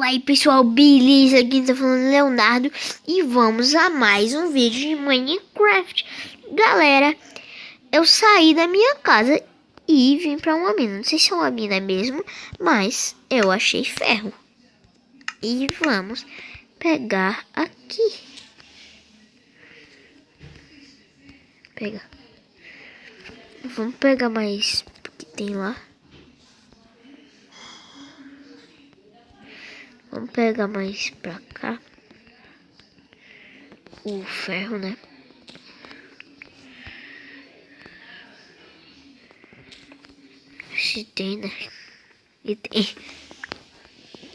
Aí pessoal, beleza? Aqui tá falando Leonardo e vamos a mais um vídeo de Minecraft. Galera, eu saí da minha casa e vim pra uma mina. Não sei se é uma mina mesmo, mas eu achei ferro. E vamos pegar aqui. Vamos pegar mais que tem lá. Vamos pegar mais pra cá. O ferro, né? Se tem, né? E tem.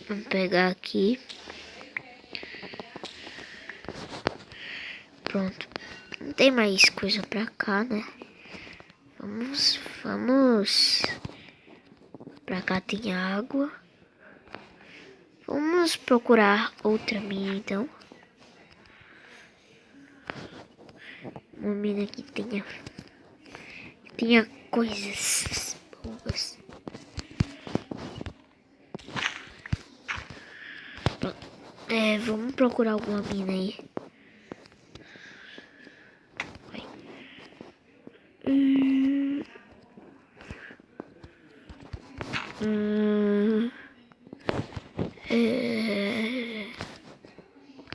Vamos pegar aqui. Pronto. Não tem mais coisa pra cá, né? Vamos. Pra cá tem água. Vamos procurar outra mina, então. Uma mina que tenha coisas boas. Vamos procurar alguma mina aí.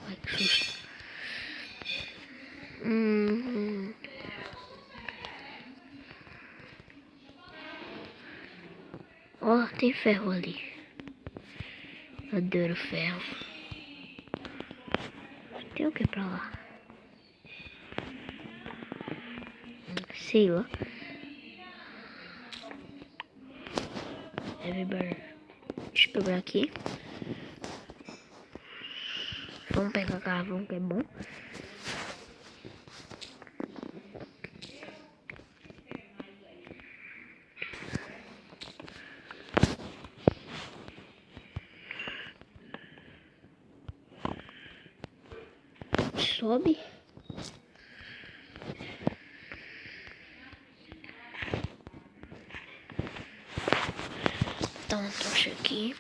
Ai, que susto. Ó, tem ferro ali. Adoro ferro. Tem o que pra lá? Sei lá. Deixa eu pegar aqui. Vamos pegar carvão que é bom. Sobe. Dá uma tocha aqui.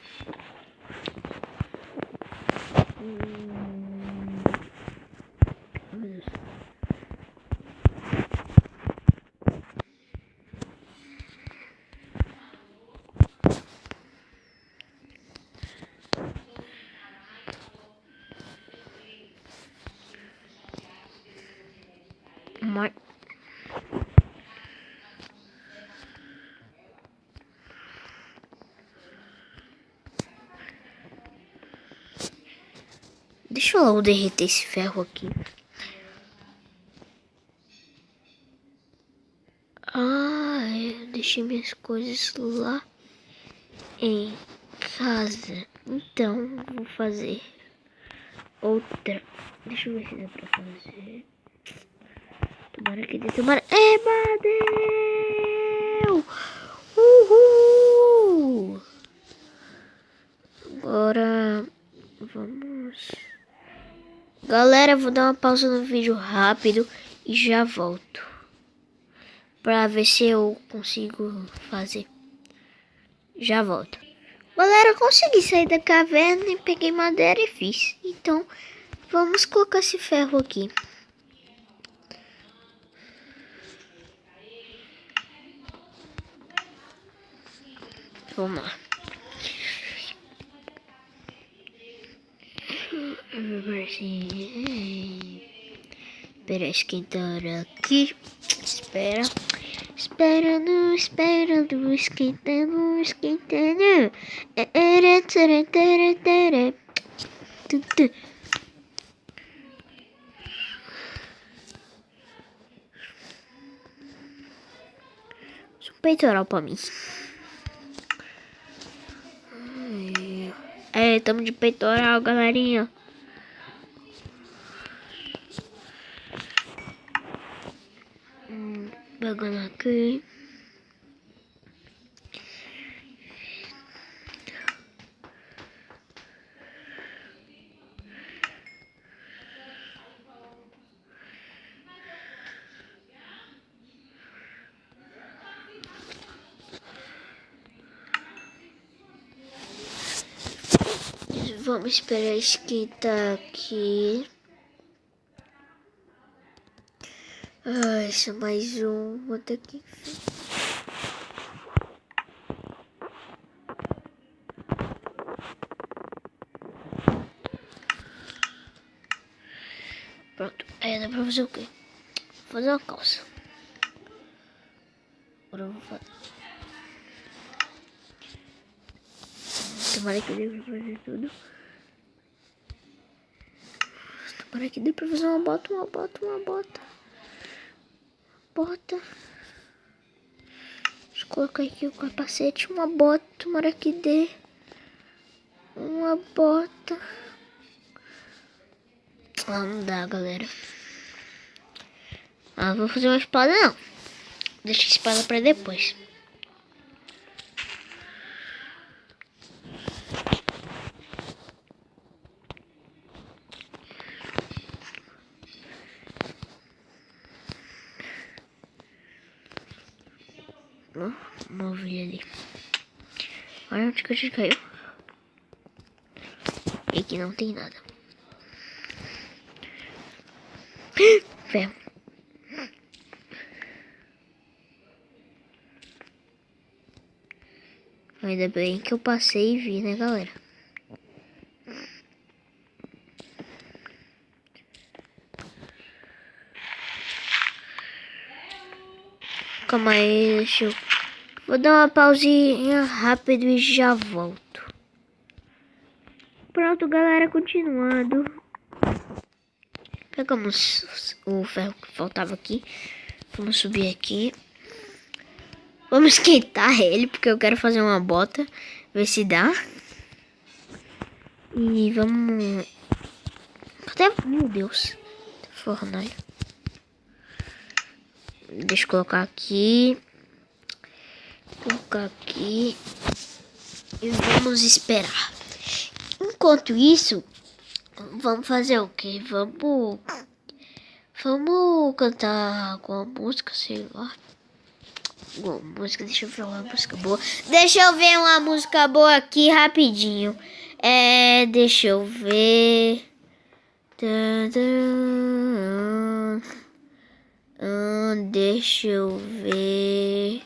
Meu Deus. Mas... Deixa eu logo derreter esse ferro aqui. Eu deixei minhas coisas lá em casa. Então, vou fazer outra. Deixa eu ver se dá pra fazer. Tomara que dê. Tomara. Deu! Uhul! Agora, vamos... Galera, vou dar uma pausa no vídeo rápido e já volto. Pra ver se eu consigo fazer. Já volto. Galera, consegui sair da caverna e peguei madeira e fiz. Então, vamos colocar esse ferro aqui. Vamos lá. Espera esquentar aqui. Esperando, esquentando. Peitoral pra mim. Tamo de peitoral, galerinha. Pegando aqui. Vamos esperar esquentar aqui. Isso é mais um. Vou ter que... Pronto. Aí dá pra fazer o quê? Vou fazer uma calça. Agora eu vou fazer. Tomara que dê pra fazer tudo. Tomara que dê pra fazer uma bota. Bota. Deixa eu colocar aqui o capacete. Uma bota. Tomara que dê. Uma bota. Não dá, galera. Vou fazer uma espada, não. Deixa a espada pra depois. Uma ovelha ali. Olha onde que a gente caiu. E aqui não tem nada. Ferro. Ainda bem que eu passei e vi, né, galera? Calma aí, deixa eu... Vou dar uma pausinha rápido e já volto. Pronto, galera, continuando. Pegamos o ferro que faltava aqui. Vamos subir aqui. Vamos esquentar ele, porque eu quero fazer uma bota. Ver se dá. E vamos... Meu Deus. Fornalha. Deixa eu colocar aqui. Colocar aqui. E vamos esperar. Enquanto isso, vamos fazer o quê? Vamos cantar alguma música, sei lá. Alguma música, deixa eu ver uma música boa. Deixa eu ver uma música boa aqui rapidinho. Deixa eu ver. Deixa eu ver.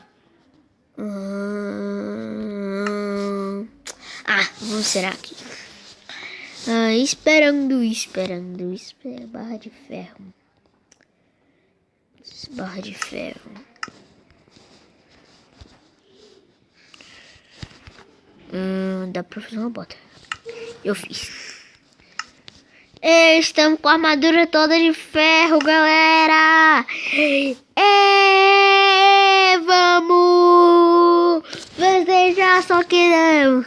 Vamos será aqui. Esperando. Barra de ferro. Barra de ferro. Dá pra fazer uma bota. Eu fiz. Estamos com a armadura toda de ferro, galera. Vamos festejar, só que não.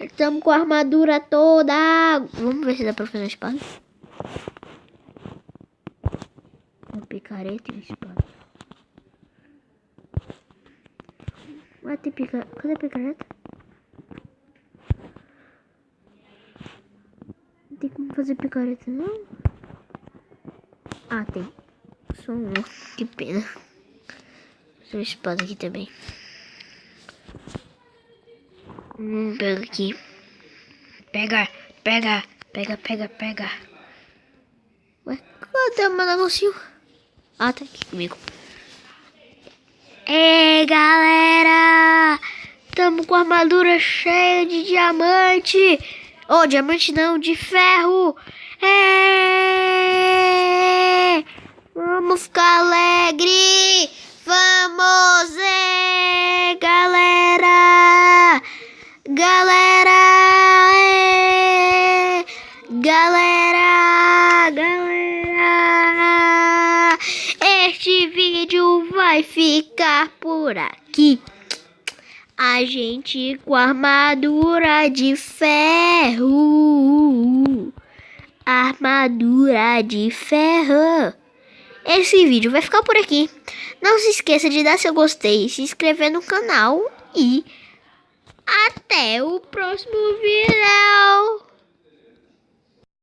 Estamos com a armadura toda. Vamos ver se dá pra fazer uma espada. Uma picareta e uma espada. Vai ter picareta. Cadê a picareta? Não tem como fazer picareta, não? Tem. Só um. Que pena. Vou fazer uma espada aqui também. Pega aqui. Pega. Ué, cadê o meu negocinho? Tá aqui comigo. Galera! Tamo com a armadura cheia de diamante. Diamante não, de ferro. Vamos ficar alegre. Vamos, galera. Este vídeo vai ficar por aqui. A gente com armadura de ferro. Armadura de ferro. Esse vídeo vai ficar por aqui. Não se esqueça de dar seu gostei, se inscrever no canal e até o próximo vídeo.